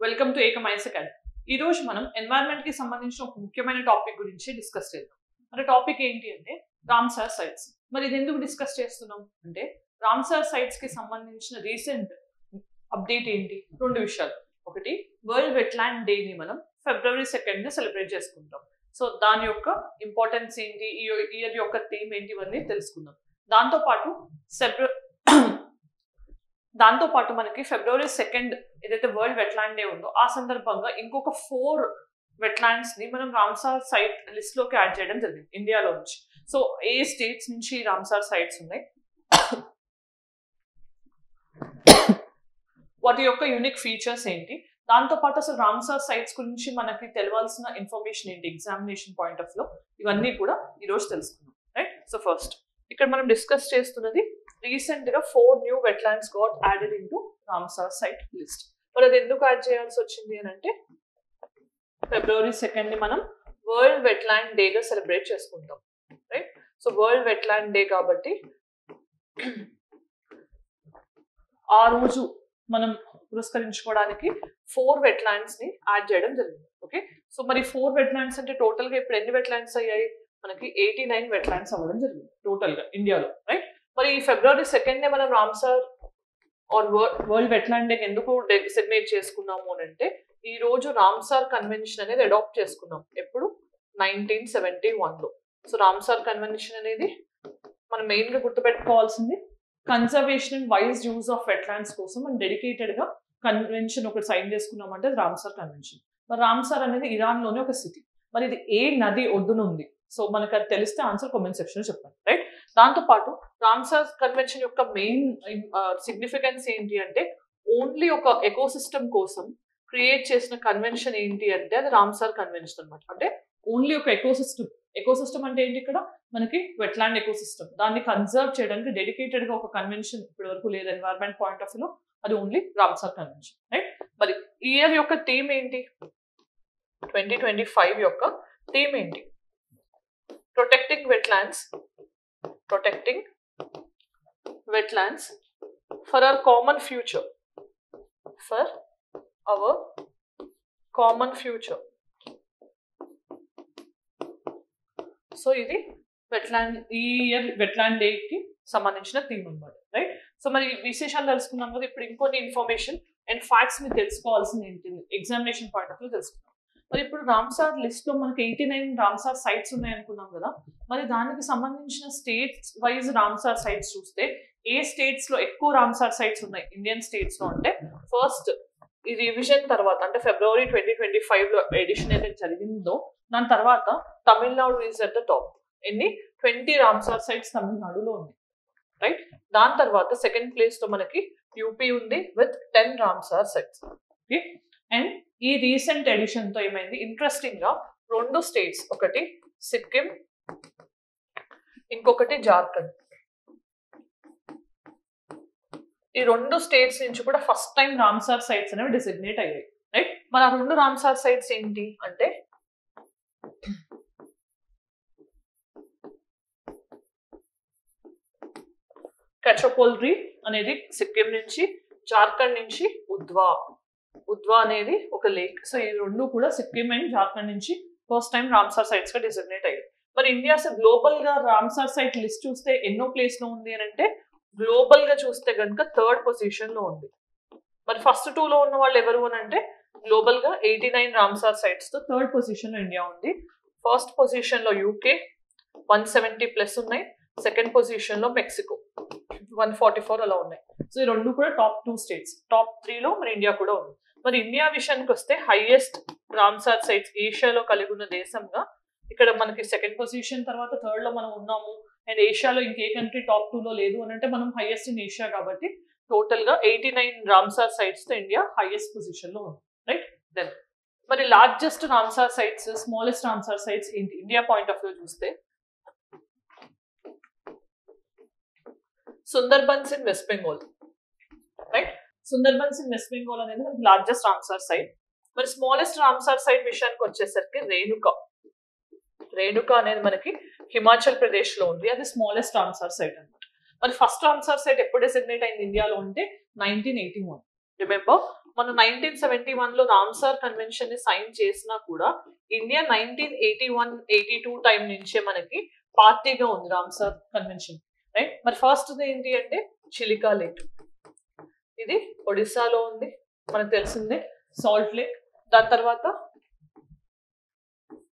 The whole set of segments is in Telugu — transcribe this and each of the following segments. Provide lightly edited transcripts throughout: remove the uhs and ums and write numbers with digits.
Welcome to ఏకమైస్ academy. ఈ రోజు మనం ఎన్వైరన్మెంట్ కి సంబంధించిన ఒక ముఖ్యమైన టాపిక్ గురించి డిస్కస్ చేద్దాం. అంటే టాపిక్ ఏంటి అంటే రామ్సార్ సైట్స్. మరి ఇది ఎందుకు డిస్కస్ చేస్తున్నాం అంటే రామ్సార్ సైట్స్ కి సంబంధించిన రీసెంట్ అప్డేట్ ఏంటి? రెండు విషయాలు. ఒకటి, వరల్డ్ వెట్లాండ్ డే ని మనం February 2nd సెలబ్రేట్ చేసుకుంటాం. సో దాని యొక్క ఇంపార్టెన్స్ ఏంటి, ఈ ఇయర్ యొక్క థీమ్ ఏంటి, ఇవన్నీ తెలుసుకుందాం. దాంతోపాటు మనకి February 2nd ఏదైతే వరల్డ్ వెట్లాండ్ డే ఉందో ఆ సందర్భంగా ఇంకొక 4 వెట్లాండ్స్ ని మనం రామ్సార్ సైట్ లిస్ట్ లోకి యాడ్ చేయడం జరిగింది ఇండియాలో నుంచి. సో ఏ స్టేట్స్ నుంచి రామ్సార్ సైట్స్ ఉన్నాయి, వాటి యొక్క యూనిక్ ఫీచర్స్ ఏంటి, దాంతోపాటు అసలు రామ్సార్ సైట్స్ గురించి మనకి తెలవాల్సిన ఇన్ఫర్మేషన్ ఏంటి ఎగ్జామినేషన్ పాయింట్ ఆఫ్ లో, ఇవన్నీ కూడా ఈరోజు తెలుసుకుందాం. రైట్. సో ఫస్ట్ ఇక్కడ మనం డిస్కస్ చేస్తున్నది రీసెంట్ గా 4 new wetlands got added into Ramsar site list. మరి అది ఎందుకు యాడ్ చేయాల్సి వచ్చింది అని అంటే February 2nd ని మనం వరల్డ్ వెట్లాండ్ డే గా సెలబ్రేట్ చేసుకుంటాం. Right. So world wetland day కాబట్టి ఆ రోజు మనం పురస్కరించుకోవడానికి 4 వెట్లాండ్స్ ని యాడ్ చేయడం జరిగింది. ఓకే. సో మరి 4 వెట్లాండ్స్ అంటే టోటల్ గా ఇప్పుడు ఎన్ని వెట్లాండ్స్ అయ్యాయి? మనకి 89 వెట్లాండ్స్ అవ్వడం జరిగింది టోటల్ గా ఇండియాలో. రైట్. మరి ఈ February 2nd మనం Ramsar or world wetland day ఎందుకు డెసిగ్నేట్ చేసుకున్నాము అని అంటే ఈ రోజు రామ్సార్ కన్వెన్షన్ అనేది అడాప్ట్ చేసుకున్నాం. ఎప్పుడు? 1971 లో. సో రామ్సార్ కన్వెన్షన్ అనేది మనం మెయిన్ గా గుర్తుపెట్టుకోవాల్సింది conservation and wise use of wetlands కోసం మనం డెడికేటెడ్ గా కన్వెన్షన్ ఒకటి సైన్ చేసుకున్నామంటే రామ్సార్ కన్వెన్షన్. మరి రామ్సార్ అనేది ఇరాన్ లోనే ఒక సిటీ. మరి ఇది ఏ నది ఒడ్డున ఉంది? సో మనకు అది తెలిస్తే ఆన్సర్ కామెంట్ సెక్షన్ లో చెప్పండి. రైట్. దాంతోపాటు రామ్సార్ కన్వెన్షన్ యొక్క మెయిన్ సిగ్నిఫికెన్స్ ఏంటి అంటే ఓన్లీ ఒక ఎకోసిస్టమ్ కోసం క్రియేట్ చేసిన కన్వెన్షన్ ఏంటి అంటే అది రామ్సార్ కన్వెన్షన్ అనమాట. అంటే ఓన్లీ ఒక ఎకోసిస్టమ్ అంటే ఏంటి? ఇక్కడ మనకి వెట్లాండ్ ఎకోసిస్టమ్, దాన్ని కన్జర్వ్ చేయడానికి డెడికేటెడ్ గా ఒక కన్వెన్షన్ ఇప్పటి వరకు లేదు ఎన్వైరన్మెంట్ పాయింట్ ఆఫ్ వ్యూలో, అది ఓన్లీ రామ్సార్ కన్వెన్షన్. రైట్. మరి ఈ ఇయర్ యొక్క థీమ్ ఏంటి? 2025 యొక్క థీమ్ ఏంటి? Protecting wetlands for our common future. So ఇది ఈ ఇయర్ వెట్లాండ్ డే కి సంబంధించిన థీమ్ అన్నమాట. రైట్. సో మరి విశేషాలు తెలుసుకున్నాం కదా. ఇప్పుడు ఇంకొన్ని ఇన్ఫర్మేషన్ అండ్ ఫ్యాక్ట్స్ మీరు తెలుసుకోవాల్సింది ఏంటి ఎగ్జామినేషన్ పాయింట్ ఆఫ్ వ్యూ తెలుసుకున్నాం. మరి ఇప్పుడు రామ్సార్ లిస్ట్ లో మనకి 89 రామ్సార్ సైట్స్ ఉన్నాయి అనుకున్నాం కదా. మరి దానికి సంబంధించిన స్టేట్స్ వైజ్ రామ్సార్ సైట్స్ చూస్తే ఏ స్టేట్స్ లో ఎక్కువ రామ్సార్ సైట్స్ ఉన్నాయి ఇండియన్ స్టేట్స్ లో అంటే ఫస్ట్ ఈ రివిజన్ తర్వాత అంటే February 2025 లో ఎడిషన్ ఏదైతే జరిగిందో దాని తర్వాత Tamil Nadu is at the top. 20 Ramsar sites తమిళనాడులో ఉంది. రైట్. దాని తర్వాత సెకండ్ ప్లేస్ లో మనకి యూపీ ఉంది with 10 Ramsar sites. Okay. And ఈ రీసెంట్ ఎడిషన్ తో ఏమైంది ఇంట్రెస్టింగ్ గా 2 స్టేట్స్, ఒకటి సిక్కిం, ఇంకొకటి జార్ఖండ్, ఈ 2 స్టేట్స్ నుంచి కూడా ఫస్ట్ టైం రామ్సార్ సైట్స్ అనేవి డిసిగ్నేట్ అయ్యాయి. రైట్. మరి ఆ 2 రామ్సార్ సైట్స్ ఏంటి అంటే కచపోల్రి అనేది సిక్కిం నుంచి, జార్ఖండ్ నుంచి ఉద్వా అనేది ఒక లేక్. సో ఈ 2 కూడా సిక్కిం అండ్ జార్ఖండ్ నుంచి ఫస్ట్ టైం రామ్సార్ సైట్స్ గా డిసిగ్నేట్ అయ్యాయి. మరి ఇండియా గ్లోబల్ గా రామ్సార్ సైట్ లిస్ట్ చూస్తే ఎన్నో ప్లేస్ లో ఉంది అని అంటే గ్లోబల్ గా చూస్తే కనుక 3rd పొజిషన్ లో ఉంది. మరి ఫస్ట్ 2 లో ఉన్న వాళ్ళు ఎవరు అని అంటే గ్లోబల్ గా 89 రామ్సార్ సైట్స్ తో 3rd పొజిషన్ లో ఇండియా ఉంది. ఫస్ట్ పొజిషన్ లో యూకే 170+ ఉన్నాయి. సెకండ్ పొజిషన్ లో మెక్సికో 144 అలా ఉన్నాయి. సో ఈ 2 కూడా టాప్ 2 స్టేట్స్. టాప్ 3 లో మరి ఇండియా కూడా ఉంది. మరి ఇండియా విషయానికి వస్తే హైయెస్ట్ రామ్సార్ సైట్స్ ఏషియాలో కలిగి ఉన్న దేశంగా ఇక్కడ మనకి సెకండ్ పొజిషన్ తర్వాత 3rd లో మనం ఉన్నాము. అండ్ ఏషియాలో ఇంకే కంట్రీ టాప్ 2 లో లేదు అని అంటే మనం హైయెస్ట్ ఇన్ ఏషియా కాబట్టి టోటల్ గా 89 రామ్సార్ సైట్స్ తో ఇండియా హైయెస్ట్ పొజిషన్ లో ఉంది. రైట్. దెన్ మరి largest Ramsar sites, smallest Ramsar sites ఏంటి ఇండియా పాయింట్ ఆఫ్ వ్యూ చూస్తే Sundarbans in West Bengal. Right. Sundarbans in West Bengal అనేది మనకి లార్జెస్ట్ రామ్సార్ సైట్. మరి స్మాలెస్ట్ రామ్సార్ సైట్ విషయానికి వచ్చేసరికి రేణుకా అనేది మనకి హిమాచల్ ప్రదేశ్ లో ఉంది. అది స్మాలెస్ట్ రామ్సార్ సైట్ అనమాట. మరి ఫస్ట్ రామ్సార్ సైట్ ఎప్పుడు డెసిగ్నేట్ అయింది ఇండియాలో అంటే 1981. రిమెంబర్ మనం 1971లో రామ్సార్ కన్వెన్షన్ ని సైన్ చేసినా కూడా ఇండియా 1981-82 టైం నుంచే మనకి పార్టీగా ఉంది రామ్సార్ కన్వెన్షన్, రైట్. మరి ఫస్ట్ ఏంటి అంటే చిలికా లేక్, ఇది ఒడిస్సాలో ఉంది మనకు తెలిసిందే, సాల్ట్ లేక్. దాని తర్వాత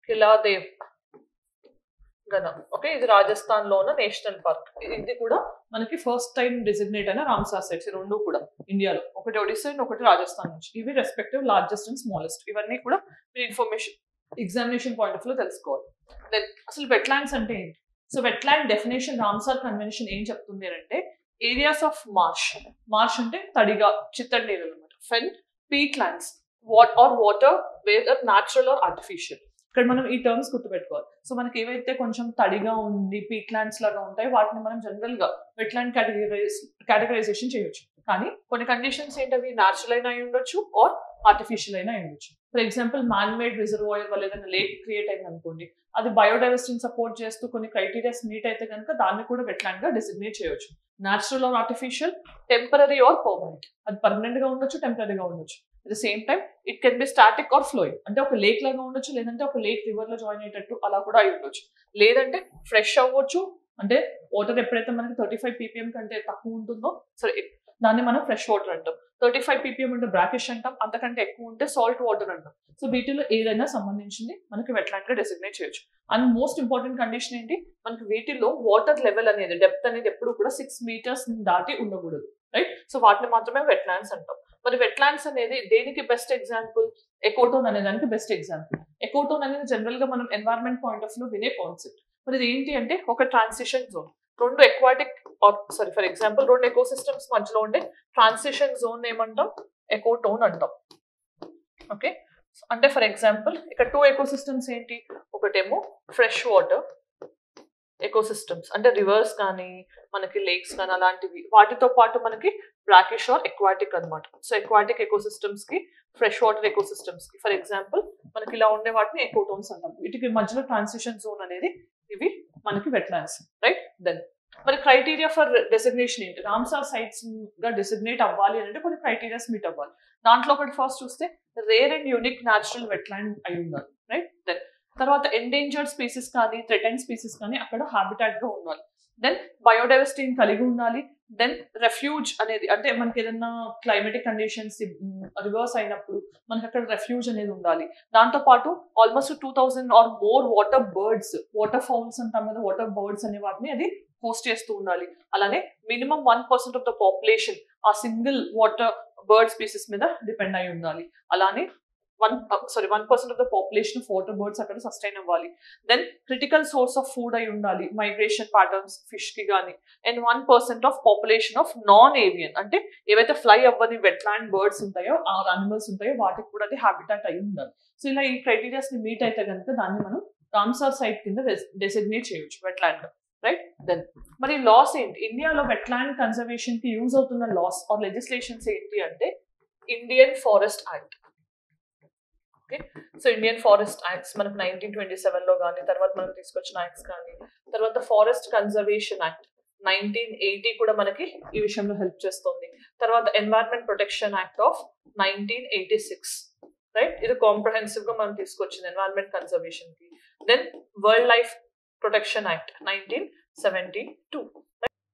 కిలాదేవ్ గన, ఓకే, ఇది రాజస్థాన్ లో ఉన్న నేషనల్ పార్క్. ఇది కూడా మనకి ఫస్ట్ టైం డిజిగ్నేట్ అయిన రామ్సార్ సైట్స్, రెండు కూడా ఇండియాలో, ఒకటి ఒడిస్సా అండ్ ఒకటి రాజస్థాన్ నుంచి. ఇవి రెస్పెక్టివ్ లార్జెస్ట్ అండ్ స్మాలెస్ట్. ఇవన్నీ కూడా మీరు ఇన్ఫర్మేషన్ ఎగ్జామినేషన్ పాయింట్ ఆఫ్ లో తెలుసుకోవాలి. దెన్ అసలు వెట్లాండ్స్ అంటే ఏంటి? So wetland definition Ramsar convention ఏం చెప్తుంది అంటే ఏరియాస్ ఆఫ్ మార్ష్, మార్ష్ అంటే తడిగా చిత్తడి నీళ్ళు అనమాట, fen, peat lands, water whether natural or artificial. ఇక్కడ మనం ఈ టర్మ్స్ గుర్తుపెట్టుకోవాలి. సో మనకి ఏవైతే కొంచెం తడిగా ఉంది, పీట్ ల్యాండ్స్ లాగా ఉంటాయి, వాటిని మనం జనరల్ గా వెట్లాండ్ కేటగరైజేషన్ చేయొచ్చు. కానీ కొన్ని కండిషన్స్ ఏంటవి, న్యాచురల్ అయినా అయి ఉండొచ్చు ఆర్ ఆర్టిఫిషియల్ అయినా అయి ఉండొచ్చు. For example man made reservoir వల్ల ఏదైనా లేక్ క్రియేట్ అయింది అనుకోండి, అది బయోడైవర్సిటీని సపోర్ట్ చేస్తూ కొన్ని క్రైటీరియాస్ మీట్ అయితే కనుక దాన్ని కూడా వెట్లాండ్ గా డిసిగ్నేట్ చేయొచ్చు. Natural or artificial, temporary or permanent, అది పర్మనెంట్ గా ఉండొచ్చు, టెంపరరీగా ఉండొచ్చు. At the same time it can be static or flowing, అంటే ఒక లేక్ లాగా ఉండొచ్చు, లేదంటే ఒక లేక్ రివర్ లో జాయిన్ అయ్యేటట్టు అలా కూడా అయి ఉండొచ్చు. లేదంటే ఫ్రెష్ అవ్వచ్చు, అంటే వాటర్ ఎప్పుడైతే మనకి 35 ppm కంటే తక్కువ ఉంటుందో సరే దాన్ని మనం ఫ్రెష్ వాటర్ అంటాం. 35 ppm అంటే బ్రాకిష్ అంటాం, అంతకంటే ఎక్కువ ఉంటే సాల్ట్ వాటర్ అంటాం. సో వీటిలో ఏదైనా సంబంధించింది మనకి వెట్లాండ్ గా డెసిగ్నేట్ చేయొచ్చు. అండ్ మోస్ట్ ఇంపార్టెంట్ కండిషన్ ఏంటి, మనకి వీటిలో వాటర్ లెవెల్ అనేది, డెప్త్ అనేది ఎప్పుడు కూడా 6 meters దాటి ఉండకూడదు, రైట్. సో వాటిని మాత్రమే వెట్లాండ్స్ అంటాం. మరి వెట్లాండ్స్ అనేది దేనికి బెస్ట్ ఎగ్జాంపుల్, ఎకోటోన్ అనే దానికి బెస్ట్ ఎగ్జాంపుల్. ఎకోటోన్ అనేది జనరల్ గా మనం ఎన్వైరన్మెంట్ పాయింట్ ఆఫ్ వ్యూ వినే కాన్సెప్ట్. మరి ఇది ఏంటి అంటే ఒక ట్రాన్సిషన్ జోన్, రెండు ఎక్వాటిక్ ఫర్ ఎగ్జాంపుల్ రెండు ఎకోసిస్టమ్స్ మధ్యలో ఉండే ట్రాన్సిషన్ జోన్ ఏమంటాం, ఎకోటోన్ అంటాం. ఓకే, అంటే ఫర్ ఎగ్జాంపుల్ ఇక్కడ 2 ఎకోసిస్టమ్స్ ఏంటి, ఒకటేమో ఫ్రెష్ వాటర్ ఎకోసిస్టమ్స్ అంటే రివర్స్ కానీ మనకి లేక్స్ కానీ అలాంటివి, వాటితో పాటు మనకి బ్రాకిష్ ఆర్ ఎక్వాటిక్ అనమాట. సో ఎక్వాటిక్ ఎకోసిస్టమ్స్ కి, ఫ్రెష్ వాటర్ ఎకోసిస్టమ్స్ కి ఫర్ ఎగ్జాంపుల్ మనకి ఇలా ఉండే వాటిని ఎకోటోన్స్ అంటాం. వీటికి మధ్యలో ట్రాన్సిషన్ జోన్ అనేది ఇవి మనకి వెట్లాండ్స్, రైట్. దెన్ మరి క్రైటీరియా ఫర్ డెసిగ్నేషన్ ఏంటి, రామ్సార్ సైట్స్ గా డెసిగ్నేట్ అవ్వాలి అంటే కొన్ని క్రైటీరియాస్ మీట్ అవ్వాలి. దాంట్లో ఒకటి ఫస్ట్ చూస్తే rare and unique natural wetland అయి ఉండాలి, రైట్. దెన్ తర్వాత ఎండేంజర్డ్ స్పీసీస్ కానీ థ్రెటెండ్ స్పీసీస్ కానీ అక్కడ హ్యాబిటాట్ గా ఉండాలి. దెన్ బయోడైవర్సిటీని కలిగి ఉండాలి. దెన్ రెఫ్యూజ్ అనేది అంటే మనకి ఏదైనా క్లైమేటిక్ కండిషన్స్ రివర్స్ అయినప్పుడు మనకి అక్కడ రెఫ్యూజ్ అనేది ఉండాలి. దాంతో పాటు almost 2000 or more water birds, water fowls అంటాం కదా, వాటర్ బర్డ్స్ అనే వాటిని అది హోస్ట్ చేస్తూ ఉండాలి. అలానే మినిమం 1% ఆఫ్ ద పాపులేషన్ ఆ సింగిల్ వాటర్ బర్డ్ స్పీసీస్ మీద డిపెండ్ అయి ఉండాలి. అలానే 1% of the population of water birds అక్కడ సస్టైన్ అవ్వాలి. Then critical source of food అయి ఉండాలి, మైగ్రేషన్ ప్యాటర్న్స్ ఫిష్ కి కానీ. And 1% of population of non avian అంటే ఏవైతే ఫ్లై అవ్వని వెట్లాండ్ బర్డ్స్ ఉంటాయో ఆ అనిమల్స్ ఉంటాయో వాటికి కూడా అది హ్యాబిటాట్ అయి ఉండాలి. సో ఇలా ఈ క్రైటీరియాస్ ని మీట్ అయితే కనుక దాన్ని మనం రామ్సార్ సైట్ కింద డెసిగ్నేట్ చేయొచ్చు వెట్లాండ్ గా, రైట్. దెన్ మరి లాస్ ఏంటి, ఇండియాలో వెట్లాండ్ కన్జర్వేషన్ కి యూజ్ అవుతున్న లాస్ ఆర్ లెజిస్లేషన్స్ ఏంటి అంటే Indian forest act. Okay, so Indian forest acts మనకు 1927లో కానీ, తర్వాత మనకు తీసుకొచ్చిన యాక్ట్స్ కానీ, తర్వాత ఫారెస్ట్ కన్జర్వేషన్ యాక్ట్ 1980 కూడా మనకి ఈ విషయంలో హెల్ప్ చేస్తుంది. తర్వాత environment protection act of 1986, right. ఇది కాంప్రహెన్సివ్ గా మనం తీసుకొచ్చింది ఎన్వైరన్మెంట్ కన్జర్వేషన్ కి. Then world life protection act 1972.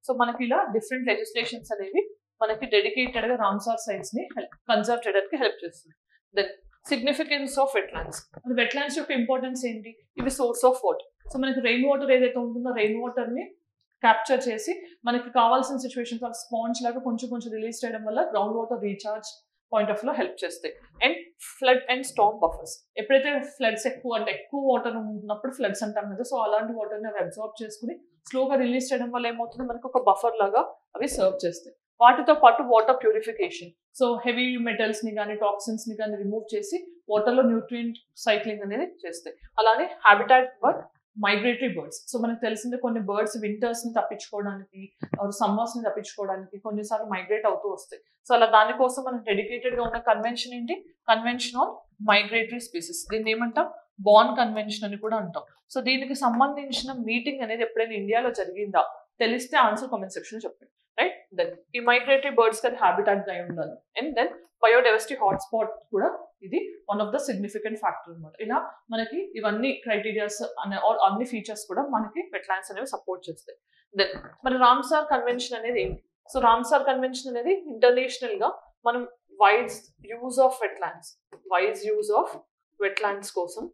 So మనకి ఇలా డిఫరెంట్ లెజిస్లేషన్స్ అనేవి మనకి డెడికేటెడ్ గా రామ్సార్ సైట్స్ ని కన్జర్వ్ చేయడానికి హెల్ప్ చేస్తుంది. Then significance of wetlands, wetlands యొక్క ఇంపార్టెన్స్ ఏంటి, ఇవి సోర్స్ ఆఫ్ వాటర్. సో మనకి రెయిన్ వాటర్ ఏదైతే ఉంటుందో రెయిన్ వాటర్ ని క్యాప్చర్ చేసి మనకి కావాల్సిన సిచ్యువేషన్స్ ఆఫ్ స్పాంజ్ లాగా కొంచెం కొంచెం రిలీజ్ చేయడం వల్ల ground water recharge point of లో హెల్ప్ చేస్తాయి. And flood and Storm buffers, ఎప్పుడైతే ఫ్లడ్స్ ఎక్కువ అంటే ఎక్కువ వాటర్ ఉన్నప్పుడు ఫ్లడ్స్ అంటాం కదా, సో అలాంటి వాటర్ ని అవి అబ్జార్బ్ చేసుకుని స్లోగా రిలీజ్ చేయడం వల్ల ఏమవుతుంది మనకి ఒక బఫర్ లాగా అవి సర్వ్ చేస్తాయి. వాటితో పాటు water purification, so heavy metals ని కానీ టాక్సిన్స్ ని కానీ రిమూవ్ చేసి వాటర్ లో న్యూట్రియంట్ సైక్లింగ్ అనేది చేస్తాయి. అలానే habitat for migratory birds, so మనకు తెలిసిందే కొన్ని బర్డ్స్ వింటర్స్ ని తప్పించుకోవడానికి సమ్మర్స్ ని తప్పించుకోవడానికి కొన్నిసార్లు మైగ్రేట్ అవుతూ వస్తాయి. సో అలా దానికోసం మనకు డెడికేటెడ్ గా ఉన్న కన్వెన్షన్ ఏంటి, కన్వెన్షన్ ఆన్ మైగ్రేటరీ స్పీసీస్, దీన్ని ఏమంటాం బాన్ కన్వెన్షన్ అని కూడా అంటాం. సో దీనికి సంబంధించిన మీటింగ్ అనేది ఎప్పుడైనా ఇండియాలో జరిగిందా, తెలిస్తే ఆన్సర్ కామెంట్ సెక్షన్ చెప్పండి. రైట్. దెన్ ఈ మైగ్రేటరీ బర్డ్స్ కి హ్యాబిటాట్ గా ఉండాలి. అండ్ దెన్ బయోడైవర్సిటీ హాట్స్పాట్ కూడా ఇది one of the significant factor అనమాట. ఇలా మనకి ఇవన్నీ క్రైటీరియాస్ అన్ని ఫీచర్స్ కూడా మనకి వెట్లాండ్స్ అనేవి సపోర్ట్ చేస్తాయి. దెన్ మరి రామ్సార్ కన్వెన్షన్ అనేది ఏంటి? సో రామ్సార్ కన్వెన్షన్ అనేది ఇంటర్నేషనల్ గా మనం వైజ్ యూజ్ ఆఫ్ వెట్లాండ్స్ కోసం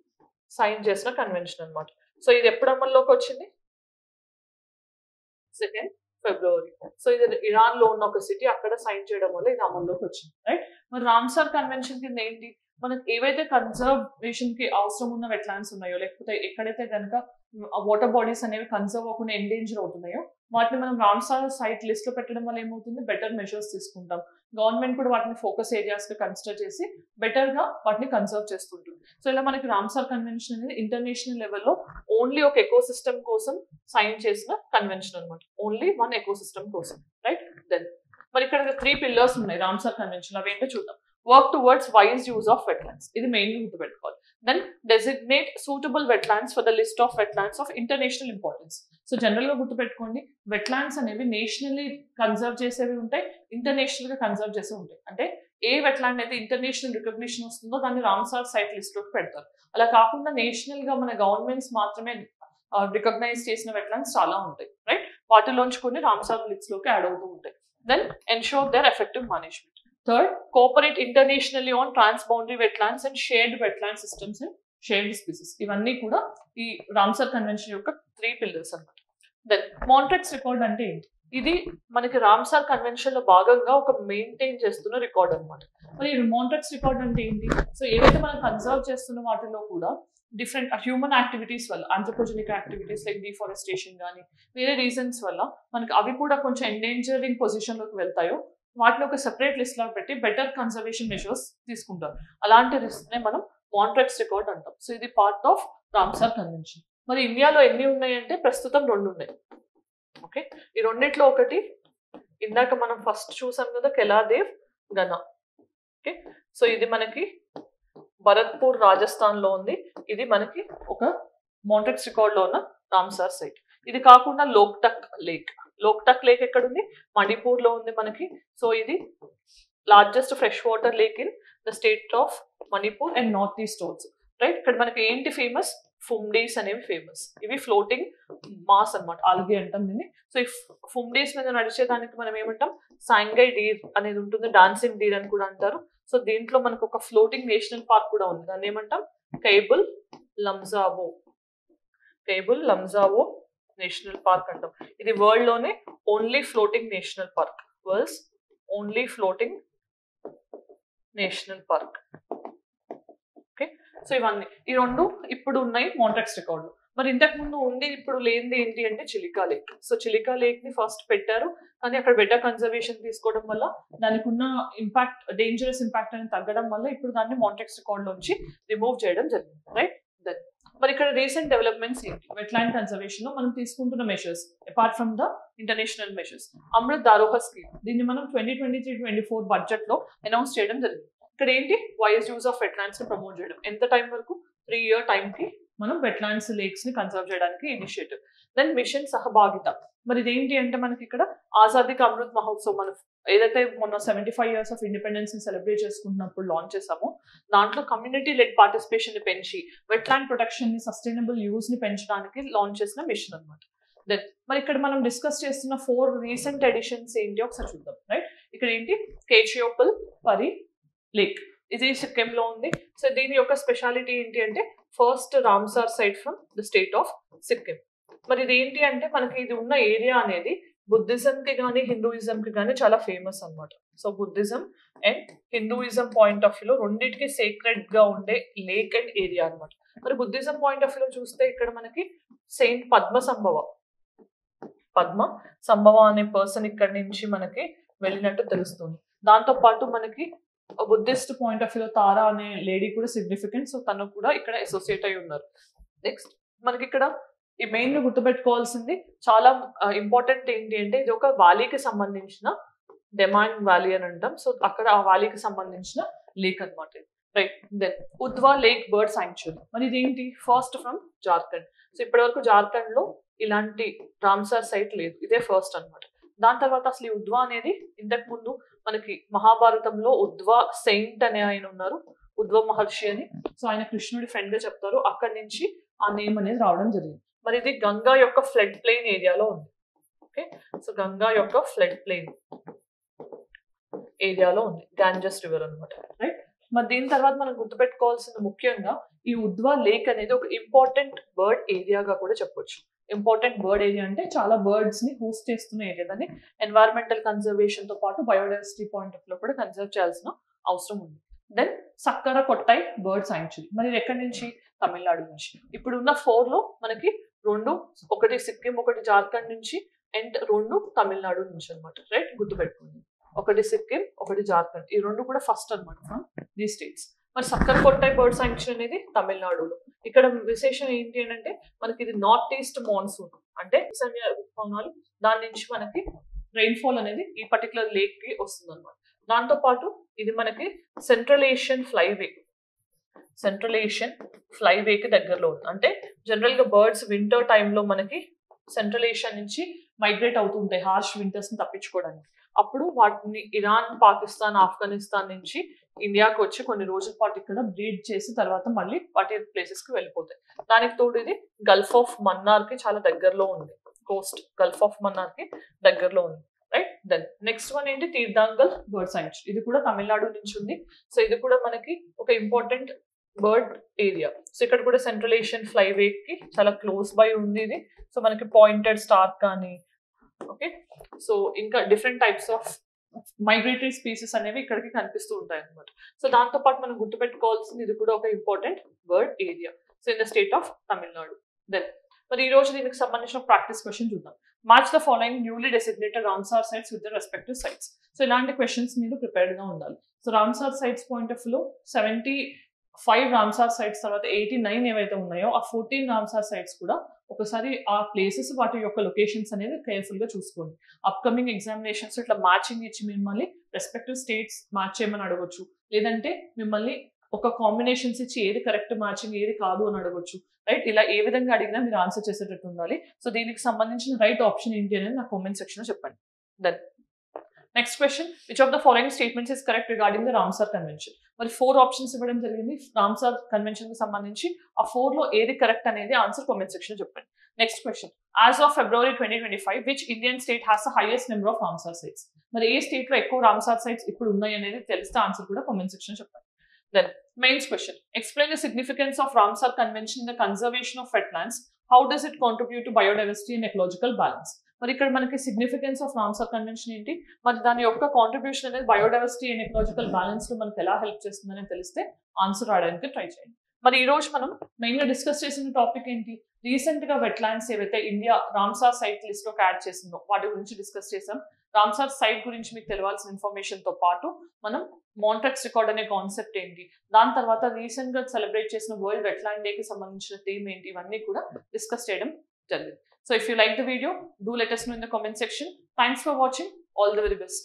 సైన్ చేసిన కన్వెన్షన్ అనమాట. సో ఇది ఎప్పుడు అమల్లోకి వచ్చింది? 2nd ఫిబ్రవరి. సో ఇది ఇరాన్ లో ఉన్న ఒక సిటీ, అక్కడ సైన్ చేయడం వల్ల ఇది అమల్లోకి వచ్చింది. రైట్. మరి రామ్సార్ కన్వెన్షన్ కింద ఏంటి? మనకి ఏవైతే కన్జర్వేషన్ కి అవసరం ఉన్న వెట్లాండ్స్ ఉన్నాయో, లేకపోతే ఎక్కడైతే కనుక వాటర్ బాడీస్ అనేవి కన్జర్వ్ అవ్వకుండా ఎండేంజర్ అవుతున్నాయో వాటిని మనం రామ్సార్ సైట్ లిస్ట్ లో పెట్టడం వల్ల ఏమవుతుంది? బెటర్ మెజర్స్ తీసుకుంటాం. గవర్నమెంట్ కూడా వాటిని ఫోకస్ ఏరియాస్ గా కన్సిడర్ చేసి బెటర్ గా వాటిని కన్సర్వ్ చేస్తుంటుంది. సో ఇలా మనకి రామ్సార్ కన్వెన్షన్ అనేది ఇంటర్నేషనల్ లెవెల్లో ఓన్లీ ఒక ఎకో సిస్టమ్ కోసం సైన్ చేసిన కన్వెన్షన్ అనమాట. ఓన్లీ వన్ ఎకో సిస్టమ్ కోసం. రైట్. దెన్ మరి ఇక్కడ 3 పిల్లర్స్ ఉన్నాయి రామ్సార్ కన్వెన్షన్. అవేంటో చూద్దాం. Work towards wise use of wetlands, ఇది మెయిన్లీ గుర్తుపెట్టుకోవాలి. Then designate suitable wetlands for the list of wetlands of international importance. So general గా గుర్తుపెట్టుకోండి, వెట్లాండ్స్ అనేవి నేషనల్లీ కన్సర్వ్ చేసేవి ఉంటాయి, ఇంటర్నేషనల్ గా కన్సర్వ్ చేసే ఉంటాయి. అంటే ఏ వెట్లాండ్ అయితే ఇంటర్నేషనల్ రికగ్నిషన్ వస్తుందో దాన్ని రామ్సార్ సైట్ లిస్ట్ లోకి పెడతారు. అలా కాకుండా నేషనల్ గా మన గవర్నమెంట్స్ మాత్రమే రికగ్నైజ్ చేసిన వెట్లాండ్స్ చాలా ఉంటాయి. రైట్. వాటిలోంచి కొన్ని రామ్సార్ లిస్ట్ లోకి యాడ్ అవుతూ ఉంటాయి. Then ensure their effective management. Third, cooperate internationally on transboundary wetlands and shared wetland systems and shared species. ఇవన్నీ కూడా ఈ రామ్సార్ కన్వెన్షన్ యొక్క 3 పిల్లర్స్ అన్నమాట. దెన్ మాంట్రెక్స్ రికార్డ్ అంటే ఏంటి? ఇది మనకి రామ్సార్ కన్వెన్షన్ లో భాగంగా ఒక మెయింటైన్ చేస్తున్న రికార్డ్ అనమాట. మరి మాంట్రెక్స్ రికార్డ్ అంటే ఏంటి? సో ఏవైతే మనం కన్సర్వ్ చేస్తున్న వాటిలో కూడా డిఫరెంట్ హ్యూమన్ యాక్టివిటీస్ వల్ల, ఆంథ్రోపోజెనిక్ యాక్టివిటీస్ లైక్ డిఫారెస్టేషన్ కానీ వేరే రీజన్స్ వల్ల మనకి అవి కూడా కొంచెం ఎండేంజరింగ్ పొజిషన్ లోకి వెళ్తాయో వాటిని ఒక సెపరేట్ లిస్ట్ లాగా పెట్టి బెటర్ కన్జర్వేషన్ మెషర్స్ తీసుకుంటారు. అలాంటి లిస్ట్ నే మనం మాంట్రెక్స్ రికార్డ్ అంటాం. సో ఇది పార్ట్ ఆఫ్ రామ్సార్ కన్వెన్షన్. మరి ఇండియాలో ఎన్ని ఉన్నాయంటే ప్రస్తుతం 2 ఉన్నాయి. ఓకే. ఈ రెండిట్లో ఒకటి ఇందాక మనం ఫస్ట్ చూసాం కదా, కెలాదేవ్ గనా. ఓకే. సో ఇది మనకి భరత్పూర్ రాజస్థాన్ లో ఉంది. ఇది మనకి ఒక మాంట్రెక్స్ రికార్డ్ లో ఉన్న రామ్సార్ సైట్. ఇది కాకుండా లోక్టక్ లేక్ ఎక్కడుంది? మణిపూర్ లో ఉంది మనకి. సో ఇది largest fresh water lake in the state of Manipur and north east also. Right. ఇక్కడ మనకి ఏంటి ఫేమస్? ఫుమ్డీస్ అనేవి ఫేమస్. ఇవి ఫ్లోటింగ్ మాస్ అనమాట, ఆల్గే అంటాం దీన్ని. సో ఈ ఫుమ్డీస్ మీద నడిచేదానికి మనం ఏమంటాం? సాంఘై డీర్ అనేది ఉంటుంది, డాన్సింగ్ డీర్ అని కూడా అంటారు. సో దీంట్లో మనకు ఒక ఫ్లోటింగ్ నేషనల్ పార్క్ కూడా ఉంది, దాన్ని ఏమంటాం? కైబుల్ లంజావో నేషనల్ పార్క్ అంటాం. ఇది వరల్డ్ లోనే only floating national park. World's only floating national park. Okay. So ఇవన్నీ ఈ 2 ఇప్పుడు ఉన్నాయి మాంట్రెక్స్ రికార్డు. మరి ఇంతకు ముందు ఉండి ఇప్పుడు లేనిది ఏంటి అంటే Chilika lake. So Chilika lake ని ఫస్ట్ పెట్టారు, కానీ అక్కడ బెటర్ కన్జర్వేషన్ తీసుకోవడం వల్ల దానికి ఉన్న ఇంపాక్ట్, డేంజరస్ ఇంపాక్ట్ అనేది తగ్గడం వల్ల ఇప్పుడు దాన్ని మాంట్రెక్స్ రికార్డ్ లోంచి రిమూవ్ చేయడం జరిగింది. రైట్. దెన్ మరి ఇక్కడ రీసెంట్ డెవలప్మెంట్స్ ఏంటి? వెట్లాండ్ కన్జర్వేషన్ లో మనం తీసుకుంటున్న measures apart from the international measures. Amrit Dharohar scheme, దీన్ని మనం 2023-24 బడ్జెట్ లో అనౌన్స్ చేయడం జరిగింది. ఇక్కడ ఏంటి? వైజ్ యూజ్ ఆఫ్ వెట్లాండ్స్ ని ప్రమోట్ చేయడం. ఎంత టైం వరకు? 3 year టైం కి మనం వెట్లాండ్స్ లేక్స్ ని కన్సర్వ్ చేయడానికి ఇనిషియేటివ్. Then mission Sahbhagita. మరి ఇదేంటి అంటే మనకి ఇక్కడ ఆజాదీ కా అమృత్ మహోత్సవ్ మనం ఏదైతే మొన్న 75 years ఆఫ్ ఇండిపెండెన్స్ ని సెలబ్రేట్ చేసుకుంటున్నప్పుడు లాంచ్ చేసామో దాంట్లో కమ్యూనిటీ లెడ్ పార్టిసిపేషన్ ని పెంచి వెట్లాండ్ ప్రొటెక్షన్ ని, సస్టైనబుల్ యూజ్ ని పెంచడానికి లాంచ్ చేసిన మిషన్ అనమాట. దెన్ మరి ఇక్కడ మనం డిస్కస్ చేస్తున్న 4 రీసెంట్ ఎడిషన్స్ ఏంటి ఒకసారి చూద్దాం. రైట్. ఇక్కడ ఏంటి? కేచియోపల్ పరి లేక్, ఇది సిక్కిం లో ఉంది. సో దీని యొక్క స్పెషాలిటీ ఏంటి అంటే first Ramsar site from the state of Sikkim. మరి ఇది ఏంటి అంటే మనకి ఇది ఉన్న ఏరియా అనేది బుద్ధిజం కి కానీ హిందూయిజం కి కానీ చాలా ఫేమస్ అనమాట. So Buddhism and Hinduism point of వ్యూలో రెండింటికి సేక్రెడ్ గా ఉండే లేక్ అండ్ ఏరియా అనమాట. మరి బుద్ధిజం పాయింట్ ఆఫ్ వ్యూలో చూస్తే ఇక్కడ మనకి సెయింట్ పద్మ సంభవ అనే పర్సన్ ఇక్కడ నుంచి మనకి వెళ్ళినట్టు తెలుస్తుంది. దాంతో పాటు మనకి బుద్ధిస్ట్ పాయింట్ ఆఫ్ వ్యూలో తారా అనే లేడీ కూడా సిగ్నిఫికెంట్. సో తను కూడా ఇక్కడ అసోసియేట్ అయి ఉన్నారు. నెక్స్ట్ మనకి ఇక్కడ ఈ మెయిన్ గా గుర్తుపెట్టుకోవాల్సింది చాలా ఇంపార్టెంట్ ఏంటి అంటే ఇది ఒక వ్యాలీకి సంబంధించిన డెమాండ్ వ్యాలీ అని అంటాం. సో అక్కడ ఆ వ్యాలీకి సంబంధించిన లేక్ అనమాట. Right. Then Udhwa lake bird sanctuary. మరి ఇదేంటి? First from Jharkhand. సో ఇప్పటి వరకు జార్ఖండ్ లో ఇలాంటి రామ్సార్ సైట్ లేదు, ఇదే ఫస్ట్ అన్నమాట. దాని తర్వాత అసలు ఈ ఉద్వా అనేది ఇంతకు ముందు మనకి మహాభారతంలో ఉద్వా సెయింట్ అనే ఆయన ఉన్నారు, ఉద్వవ మహర్షి అని. సో ఆయన కృష్ణుడి ఫ్రెండ్ గా చెప్తారు, అక్కడి నుంచి ఆ నేమ్ అనేది రావడం జరిగింది. మరి ఇది గంగా యొక్క ఫ్లడ్ ప్లెయిన్ ఏరియాలో ఉంది. ఓకే, సో గంగా యొక్క ఫ్లడ్ ప్లెయిన్ ఏరియాలో ఉంది, గాంజస్ రివర్ అనమాట, రైట్. మరి దీని తర్వాత మనం గుర్తుపెట్టుకోవాల్సిన ముఖ్యంగా ఈ ఉద్వా లేక్ అనేది ఒక ఇంపార్టెంట్ బర్డ్ ఏరియాగా కూడా చెప్పొచ్చు. ఇంపార్టెంట్ బర్డ్ ఏరియా అంటే చాలా బర్డ్స్ ని హోస్ట్ చేస్తున్న ఏరియా. దాన్ని ఎన్వైరన్మెంటల్ కన్జర్వేషన్ తో పాటు బయోడైవర్సిటీ పాయింట్ ఆఫ్ లో కూడా కన్జర్వ్ చేయాల్సిన అవసరం ఉంది. దెన్ సక్కర కొట్టాయి బర్డ్ సాంక్చురీ, మరి ఇది ఎక్కడి నుంచి? తమిళనాడు నుంచి. ఇప్పుడు ఉన్న 4 లో మనకి 2, ఒకటి సిక్కిం, ఒకటి జార్ఖండ్ నుంచి, అండ్ 2 తమిళనాడు నుంచి అనమాట, రైట్. గుర్తుపెట్టుకోండి, ఒకటి సిక్కిం, ఒకటి జార్ఖండ్, ఈ 2 కూడా ఫస్ట్ అనమాట ఫ్రమ్ దీ స్టేట్స్. మరి సక్కర కొట్టాయి బర్డ్ సాంక్చురీ అనేది తమిళనాడులో. ఇక్కడ విశేషం ఏంటి అంటే మనకి ఇది నార్త్ ఈస్ట్ మాన్సూన్, అంటే ఈశాన్య ఋతుపవనాలు, దాని నుంచి మనకి రెయిన్ఫాల్ అనేది ఈ పర్టికులర్ లేక్ కి వస్తుంది అనమాట. దాంతో పాటు ఇది మనకి సెంట్రల్ ఏషియన్ ఫ్లైవేకి దగ్గరలో ఉంది. అంటే జనరల్ గా బర్డ్స్ వింటర్ టైంలో మనకి సెంట్రల్ ఏషియా నుంచి మైగ్రేట్ అవుతూ ఉంటాయి హార్ష్ వింటర్స్ ని తప్పించుకోవడానికి. అప్పుడు వాటిని ఇరాన్, పాకిస్తాన్, ఆఫ్ఘనిస్తాన్ నుంచి ఇండియాకి వచ్చి కొన్ని రోజుల పాటు ఇక్కడ బ్రీడ్ చేసి తర్వాత మళ్ళీ వాటి ప్లేసెస్ కి వెళ్ళిపోతాయి. దానికి తోడు ఇది గల్ఫ్ ఆఫ్ మన్నార్ కి చాలా దగ్గరలో ఉంది, కోస్ట్ గల్ఫ్ ఆఫ్ మన్నార్ కి దగ్గరలో ఉంది, రైట్. దెన్ నెక్స్ట్ వన్ ఏంటి? తీర్థాంగల్ బర్డ్ సాంక్చురీ, ఇది కూడా తమిళనాడు నుంచి ఉంది. సో ఇది కూడా మనకి ఒక ఇంపార్టెంట్ బర్డ్ ఏరియా. సో ఇక్కడ కూడా సెంట్రల్ ఏషియన్ ఫ్లైవే కి చాలా క్లోజ్ బై ఉంది ఇది. సో మనకి పాయింటెడ్ స్టార్ కానీ, ఓకే, సో ఇంకా different types of migratory species అనేవి ఇక్కడికి కనిపిస్తూ ఉంటాయి అనమాట. సో దాంతో పాటు మనం గుర్తుపెట్టుకోవాల్సింది ఇది కూడా ఒక important bird area, so in the state of Tamil Nadu. Then మరి ఈ రోజు దీనికి సంబంధించిన ప్రాక్టీస్ క్వశ్చన్ చూద్దాం. Match the following newly designated Ramsar sites with the respective sites. So ఇలాంటి క్వశ్చన్స్ మీరు ప్రిపేర్డ్ గా ఉండాలి. So Ramsar sites point of లో 75 రామ్సార్ సైట్స్ తర్వాత 89 ఏవైతే ఉన్నాయో ఆ 14 రామ్సార్ సైట్స్ కూడా ఒకసారి ఆ ప్లేసెస్ వాటి యొక్క లొకేషన్స్ అనేది కేర్ఫుల్ గా చూసుకోండి. అప్కమింగ్ ఎగ్జామినేషన్స్ ఇట్లా మ్యాచింగ్ ఇచ్చి మిమ్మల్ని రెస్పెక్టివ్ స్టేట్స్ మ్యాచ్ చేయమని అడగొచ్చు, లేదంటే మిమ్మల్ని ఒక కాంబినేషన్స్ ఇచ్చి ఏది కరెక్ట్ మ్యాచింగ్ ఏది కాదు అని అడగొచ్చు, రైట్. ఇలా ఏ విధంగా అడిగినా మీరు ఆన్సర్ చేసేటట్టు ఉండాలి. సో దీనికి సంబంధించిన రైట్ ఆప్షన్ ఏంటి అనేది నా కామెంట్ సెక్షన్ లో చెప్పండి. Then next question, which of the following statements is correct regarding the Ramsar convention. మరి 4 ఆప్షన్స్ ఇవ్వడం జరిగింది రామ్సార్ కన్వెన్షన్ కి సంబంధించి. ఆ 4 లో ఏది కరెక్ట్ అనేది ఆన్సర్ కామెంట్ సెక్షన్ చెప్పండి. Next question, as of February 2025 which Indian state has the highest number of Ramsar sites. మరి ఏ స్టేట్ లో ఎక్కువ రామ్సార్ సైట్స్ ఇప్పుడు ఉన్నాయి అనేది తెలిస్తే ఆన్సర్ కూడా కామెంట్ సెక్షన్ చెప్పండి. Then, mains question. Explain the significance of Ramsar Convention in the conservation of wetlands. How does it contribute to biodiversity and ecological balance? మరి ఇక్కడ మనకి సిగ్నిఫికెన్స్ ఆఫ్ రామ్సార్ కన్వెన్షన్ ఏంటి, మరి దాని యొక్క కాంట్రిబ్యూషన్ అనేది బయోడైవర్సిటీ అండ్ ఎకలాజికల్ బ్యాలెన్స్ లో మనకి ఎలా హెల్ప్ చేస్తుందని తెలిస్తే ఆన్సర్ రాయడానికి ట్రై చేయండి. మరి ఈ రోజు మనం మెయిన్ గా డిస్కస్ చేసిన టాపిక్ ఏంటి? రీసెంట్ గా వెట్లాండ్స్ ఏవైతే ఇండియా రామ్సార్ సైట్ లిస్ట్ లోకి యాడ్ చేసిందో వాటి గురించి డిస్కస్ చేసాం. రామ్సార్ సైట్ గురించి మీకు తెలియాల్సిన ఇన్ఫర్మేషన్ తో పాటు మనం మాంట్రెక్స్ రికార్డ్ అనే కాన్సెప్ట్ ఏంటి, దాని తర్వాత రీసెంట్ గా సెలబ్రేట్ చేసిన వరల్డ్ వెట్లాండ్ డే కి సంబంధించిన థీమ్ ఏంటి, ఇవన్నీ కూడా డిస్కస్ చేయడం జరిగింది. So if you like the video, do let us know in the comment section. Thanks for watching. All the very best.